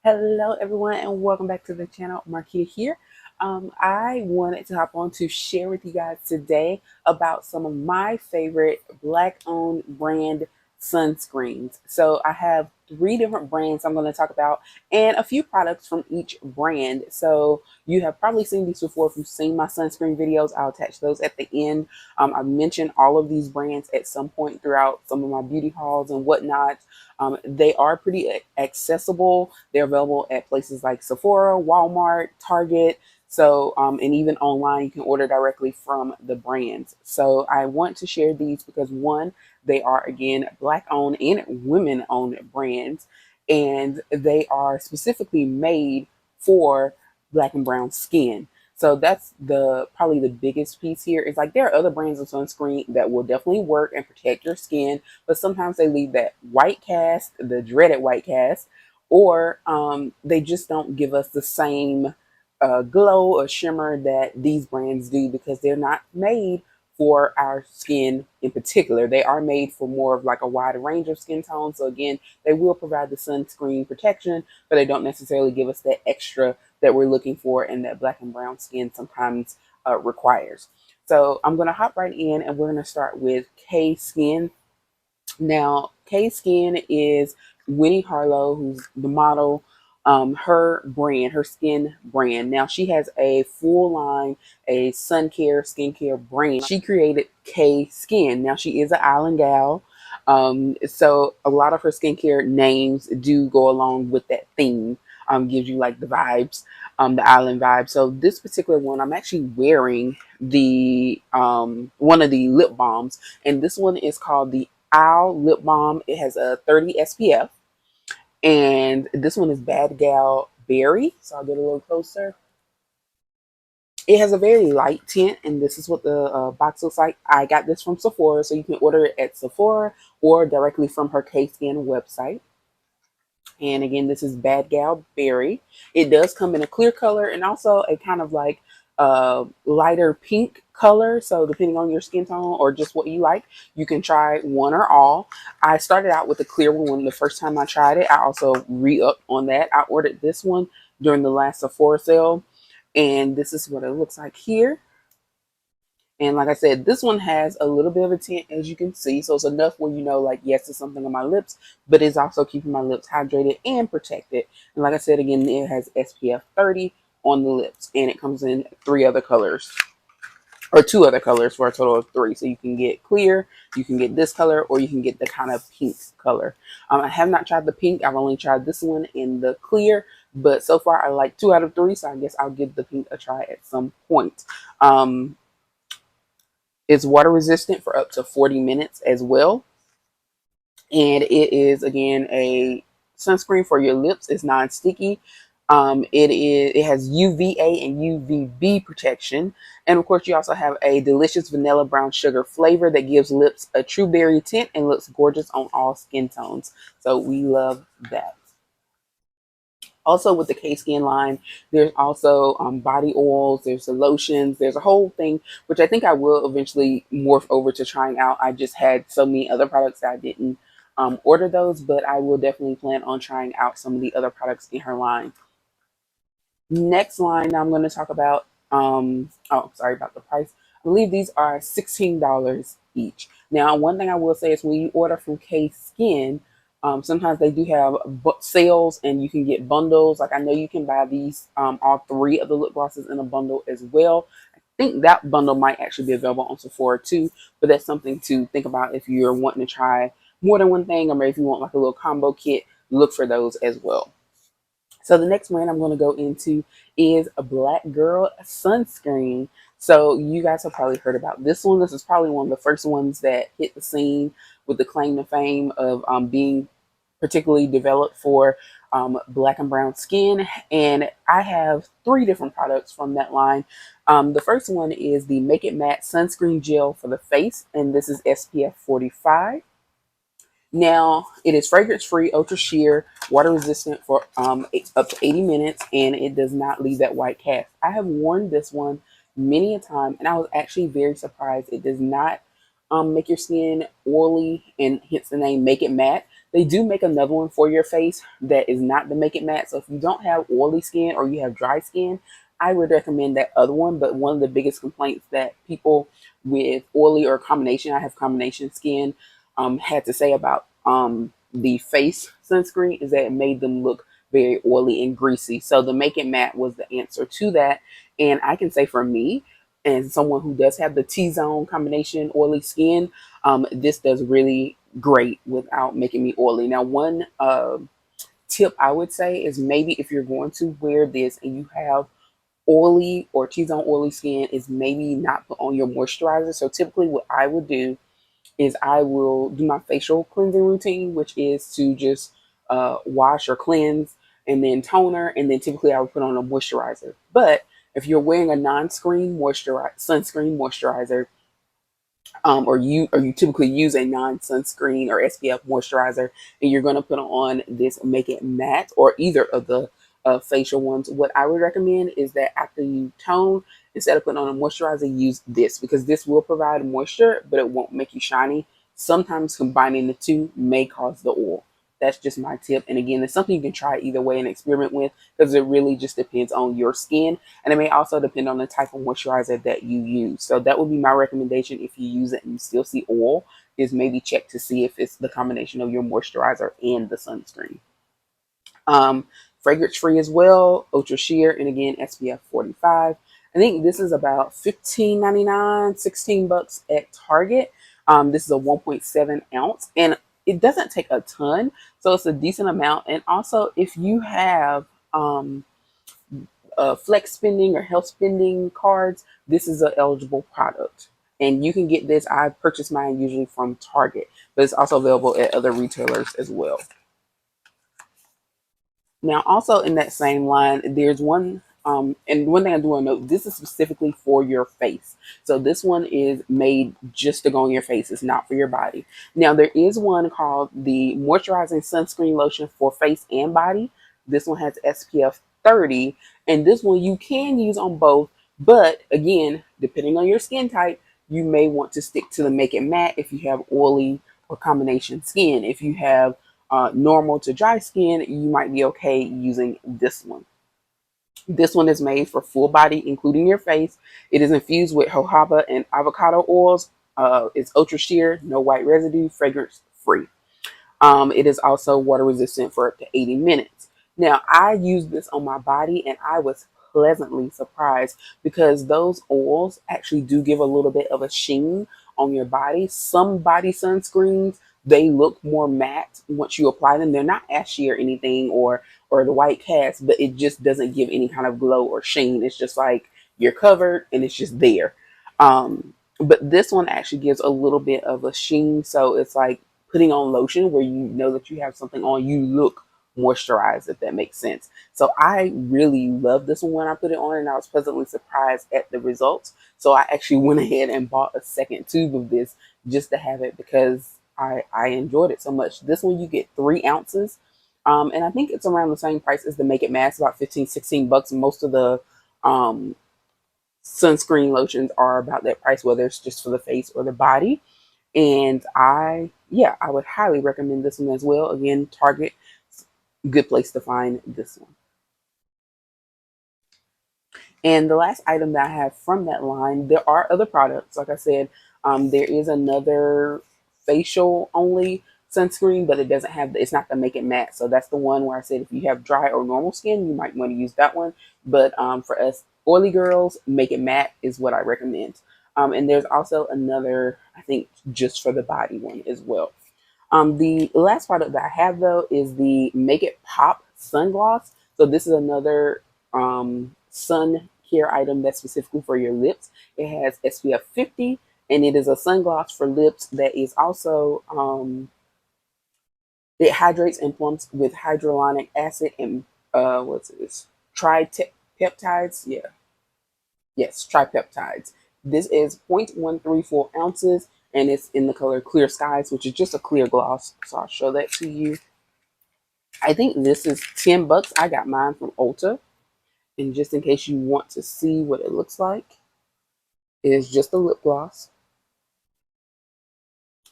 Hello, everyone, and welcome back to the channel. Marquita here. I wanted to hop on to share with you guys today about some of my favorite Black-owned brand sunscreens. So I have three different brands I'm going to talk about, and a few products from each brand. So you have probably seen these before. If you've seen my sunscreen videos, I'll attach those at the end. I've mentioned all of these brands at some point throughout some of my beauty hauls and whatnot. They are pretty accessible. They're available at places like Sephora, Walmart, Target. So, and even online, you can order directly from the brands. So I want to share these because one, they are again Black owned and women owned brands, and they are specifically made for Black and brown skin. So that's the probably the biggest piece here. Is like there are other brands of sunscreen that will definitely work and protect your skin, but sometimes they leave that white cast, the dreaded white cast, or they just don't give us the same glow or shimmer that these brands do because they're not made for our skin in particular. They are made for more of like a wide range of skin tones. So again, they will provide the sunscreen protection, but they don't necessarily give us that extra that we're looking for and that Black and brown skin sometimes requires. So I'm going to hop right in and we're going to start with K Skin. Now, K Skin is Winnie Harlow, who's the model, her brand, her skin brand. Now, she has a full line, a sun care, skincare brand. She created K Skin. Now, she is an island gal. So a lot of her skincare names do go along with that theme. Gives you like the vibes, the island vibe. So this particular one, I'm actually wearing the one of the lip balms, and this one is called the Owl Lip Balm. It has a 30 SPF, and this one is Bad Gal Berry. So I'll get a little closer. It has a very light tint, and this is what the box looks like. I got this from Sephora, so you can order it at Sephora or directly from her K-Skin website. And again, this is Bad Gal Berry. It does come in a clear color and also a kind of like lighter pink color. So depending on your skin tone or just what you like, you can try one or all. I started out with the clear one the first time I tried it. I also re-upped on that. I ordered this one during the last Sephora sale, and this is what it looks like here. And like I said, this one has a little bit of a tint, as you can see. So it's enough where you know, like, yes, there's something on my lips, but it's also keeping my lips hydrated and protected. And like I said, again, it has SPF 30 on the lips, and it comes in three other colors, or two other colors for a total of three. So you can get clear, you can get this color, or you can get the kind of pink color. I have not tried the pink. I've only tried this one in the clear, but so far I like 2 out of 3. So I guess I'll give the pink a try at some point. It's water resistant for up to 40 minutes as well. And it is, again, a sunscreen for your lips. It's non-sticky. It has UVA and UVB protection. And of course, you also have a delicious vanilla brown sugar flavor that gives lips a true berry tint and looks gorgeous on all skin tones. So we love that. Also with the K-Skin line, there's also body oils, there's the lotions, there's a whole thing, which I think I will eventually morph over to trying out. I just had so many other products that I didn't order those, but I will definitely plan on trying out some of the other products in her line. Next line I'm going to talk about, oh, sorry about the price. I believe these are $16 each. Now, one thing I will say is when you order from K-Skin, sometimes they do have sales and you can get bundles. Like I know you can buy these, all three of the lip glosses in a bundle as well. I think that bundle might actually be available on Sephora too, but that's something to think about if you're wanting to try more than one thing, or maybe if you want like a little combo kit, look for those as well. So the next brand I'm going to go into is a Black Girl Sunscreen. So you guys have probably heard about this one. This is probably one of the first ones that hit the scene with the claim to fame of being particularly developed for Black and brown skin. And I have three different products from that line. The first one is the Make It Matte Sunscreen Gel for the face, and this is SPF 45. Now, it is fragrance free, ultra sheer, water resistant for up to 80 minutes, and it does not leave that white cast. I have worn this one many a time, and I was actually very surprised. It does not make your skin oily, and hence the name Make It Matte. They do make another one for your face that is not the Make It Matte. So if you don't have oily skin or you have dry skin, I would recommend that other one. But one of the biggest complaints that people with oily or combination, I have combination skin, had to say about the face sunscreen is that it made them look very oily and greasy. So the Make It Matte was the answer to that. And I can say for me, and someone who does have the T-zone combination oily skin, this does really great without making me oily. Now, one tip I would say is maybe if you're going to wear this and you have oily or T-zone oily skin, is maybe not put on your moisturizer. So typically what I would do is I will do my facial cleansing routine, which is to just wash or cleanse and then toner, and then typically I would put on a moisturizer. But if you're wearing a non-screen sunscreen moisturizer, or you typically use a non-sunscreen or SPF moisturizer, and you're going to put on this Make It Matte or either of the facial ones, what I would recommend is that after you tone, instead of putting on a moisturizer, use this, because this will provide moisture, but it won't make you shiny. Sometimes combining the two may cause the oil. That's just my tip. And again, it's something you can try either way and experiment with, because it really just depends on your skin. And it may also depend on the type of moisturizer that you use. So that would be my recommendation if you use it and you still see oil, is maybe check to see if it's the combination of your moisturizer and the sunscreen. Fragrance free as well, ultra sheer, and again SPF 45. I think this is about $15.99, $16 at Target. This is a 1.7 ounce, and it doesn't take a ton, so it's a decent amount. And also, if you have flex spending or health spending cards, this is an eligible product. And you can get this. I purchase mine usually from Target, but it's also available at other retailers as well. Now, also in that same line, there's one, and one thing I do want to note, this is specifically for your face. So this one is made just to go on your face. It's not for your body. Now, there is one called the Moisturizing Sunscreen Lotion for Face and Body. This one has SPF 30, and this one you can use on both. But again, depending on your skin type, you may want to stick to the Make It Matte if you have oily or combination skin. If you have normal to dry skin, you might be okay using this one. This one is made for full body, including your face. It is infused with jojoba and avocado oils. It's ultra sheer, no white residue, fragrance free. It is also water resistant for up to 80 minutes. Now, I used this on my body and I was pleasantly surprised, because those oils actually do give a little bit of a sheen on your body. Some body sunscreens, they look more matte once you apply them. They're not ashy or anything, or the white cast, but it just doesn't give any kind of glow or sheen. It's just like you're covered and it's just there. But this one actually gives a little bit of a sheen, so it's like putting on lotion where you know that you have something on, you look moisturized, if that makes sense. So I really love this one when I put it on, and I was pleasantly surprised at the results. So I actually went ahead and bought a second tube of this just to have it, because I enjoyed it so much. This one you get 3 ounces. And I think it's around the same price as the Make It Matte, about 15, $16. Most of the um, sunscreen lotions are about that price, whether it's just for the face or the body. And I would highly recommend this one as well. Again, Target, good place to find this one. And the last item that I have from that line, there are other products. Like I said, there is another facial only sunscreen, but it doesn't have it's not the Make It Matte. So that's the one where I said if you have dry or normal skin, you might want to use that one. But for us oily girls, Make It Matte is what I recommend. And there's also another, I think, just for the body one as well. The last product that I have though is the Make It Pop Sun Gloss. So this is another sun care item that's specifically for your lips. It has SPF 50, and it is a sun gloss for lips that is also it hydrates and plumps with hyaluronic acid and what's this? Tripeptides. Yeah, yes, tripeptides. This is 0.134 ounces, and it's in the color Clear Skies, which is just a clear gloss. So I'll show that to you. I think this is $10. I got mine from Ulta. And just in case you want to see what it looks like, it's just a lip gloss.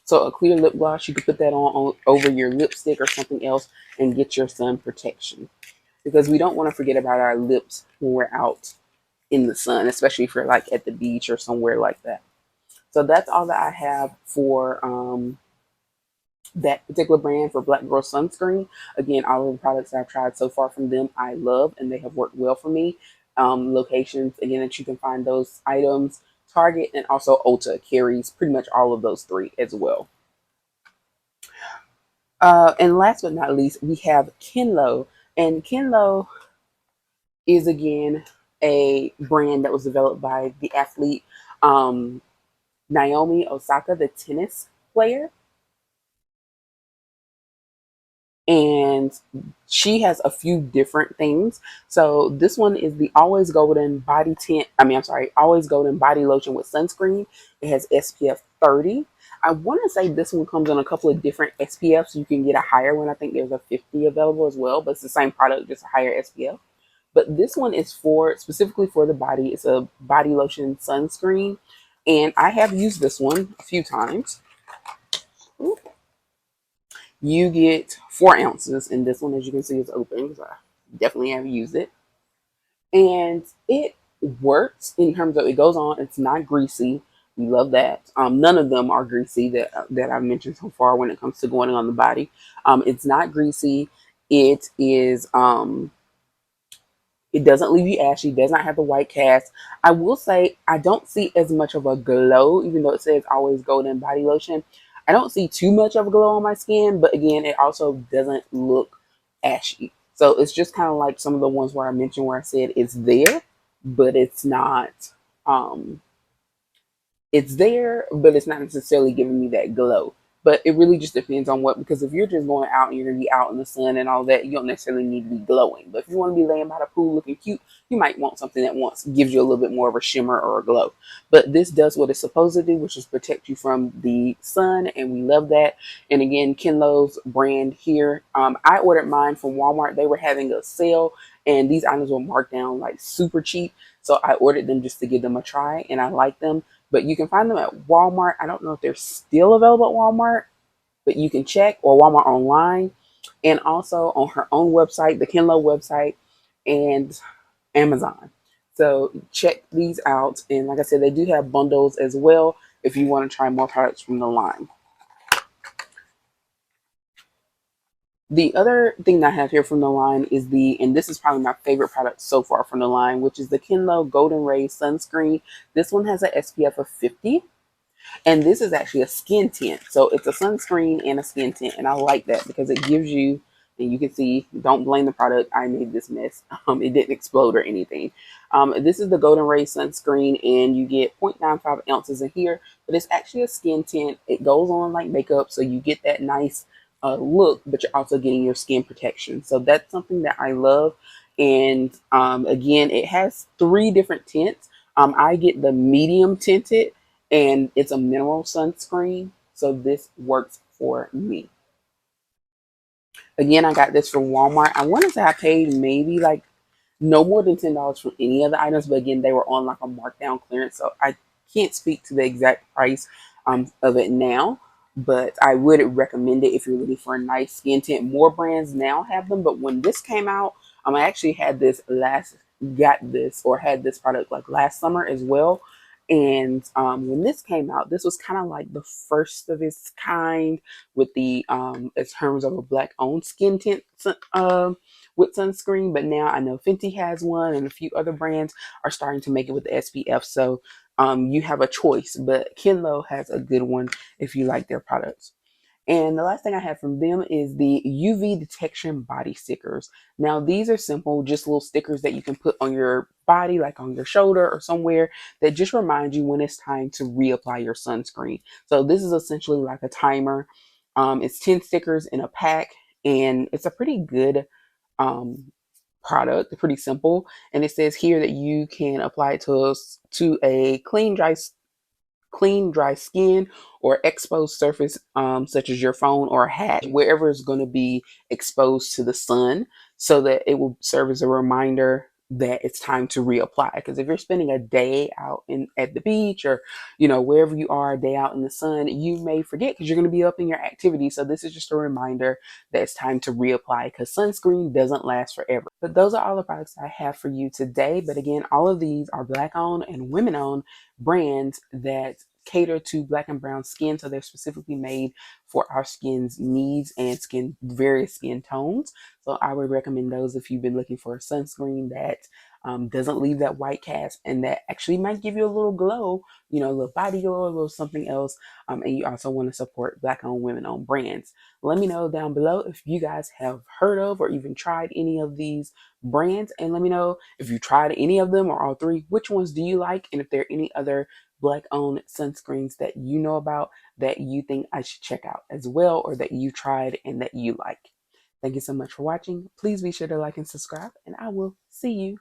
So a clear lip gloss, you can put that on over your lipstick or something else and get your sun protection. Because we don't want to forget about our lips when we're out in the sun, especially if you're like at the beach or somewhere like that. So that's all that I have for that particular brand for Black Girl Sunscreen. Again, all of the products that I've tried so far from them, I love and they have worked well for me. Locations, again, that you can find those items, Target and also Ulta carries pretty much all of those three as well. And last but not least, we have Kenlo. And Kenlo is, again, a brand that was developed by the athlete Naomi Osaka, the tennis player. And she has a few different things. So this one is the Always Golden body tint. I'm sorry, Always Golden body lotion with sunscreen. It has SPF 30. I want to say this one comes in a couple of different SPFs. You can get a higher one. I think there's a 50 available as well, but it's the same product, just a higher SPF. But this one is for specifically for the body. It's a body lotion sunscreen, and I have used this one a few times. Ooh. You get 4 ounces in this one. As you can see, it's open. So I definitely have used it. And it works in terms of it goes on. It's not greasy. We love that. None of them are greasy that I've mentioned so far when it comes to going on the body. It's not greasy. It is it doesn't leave you ashy, does not have the white cast. I will say I don't see as much of a glow, even though it says Always Golden body lotion. I don't see too much of a glow on my skin, but again, it also doesn't look ashy. So it's just kind of like some of the ones where I mentioned where I said it's there, but um it's there, but it's not necessarily giving me that glow. But it really just depends on what, because if you're just going out and you're going to be out in the sun and all that, you don't necessarily need to be glowing. But if you want to be laying by the pool looking cute, you might want something that gives you a little bit more of a shimmer or a glow. But this does what it's supposed to do, which is protect you from the sun, and we love that. And again, Kenlo's brand here. I ordered mine from Walmart. They were having a sale, and these items were marked down like super cheap. So I ordered them just to give them a try, and I like them. But you can find them at Walmart. I don't know if they're still available at Walmart, but you can check, or Walmart online, and also on her own website, the Kenlo website, and Amazon. So check these out. And like I said, they do have bundles as well if you want to try more products from the line. The other thing that I have here from the line is and this is probably my favorite product so far from the line, which is the Kenlo Golden Ray Sunscreen. This one has an SPF of 50. And this is actually a skin tint. So it's a sunscreen and a skin tint. And I like that because it gives you, and you can see, don't blame the product. I made this mess. It didn't explode or anything. This is the Golden Ray sunscreen, and you get 0.95 ounces in here, but it's actually a skin tint. It goes on like makeup, so you get that nice look, but you're also getting your skin protection. So that's something that I love. And again, it has 3 different tints. I get the medium tinted, and it's a mineral sunscreen. So this works for me. Again, I got this from Walmart. I want to say I paid maybe like no more than $10 for any of the items, but again, they were on like a markdown clearance, so I can't speak to the exact price of it now. But I would recommend it if you're looking for a nice skin tint. More brands now have them, but when this came out, I actually had this had this product like last summer as well. And when this came out, this was kind of like the first of its kind with the in terms of a black owned skin tint with sunscreen. But now I know Fenty has one, and a few other brands are starting to make it with the SPF. So you have a choice, but Kenlo has a good one if you like their products. And the last thing I have from them is the UV detection body stickers. Now, these are simple, just little stickers that you can put on your body, like on your shoulder or somewhere, that just remind you when it's time to reapply your sunscreen. So this is essentially like a timer. It's 10 stickers in a pack, and it's a pretty good um, product, pretty simple. And it says here that you can apply it to a clean, dry skin or exposed surface, such as your phone or a hat, wherever is going to be exposed to the sun, so that it will serve as a reminder that it's time to reapply. Because if you're spending a day out in at the beach, or wherever you are, a day out in the sun, you may forget because you're going to be up in your activity. So this is just a reminder that it's time to reapply, because sunscreen doesn't last forever. But those are all the products I have for you today. But again, all of these are Black owned and women owned brands that cater to Black and brown skin. So they're specifically made for our skin's needs and various skin tones. So I would recommend those if you've been looking for a sunscreen that doesn't leave that white cast, and that actually might give you a little glow, a little body glow, a little something else. And you also want to support Black owned, women owned brands. Let me know down below if you guys have heard of or even tried any of these brands. And let me know if you tried any of them or all three, which ones do you like? And if there are any other Black owned sunscreens that you know about that you think I should check out as well, or that you tried and that you like. Thank you so much for watching. Please be sure to like and subscribe, and I will see you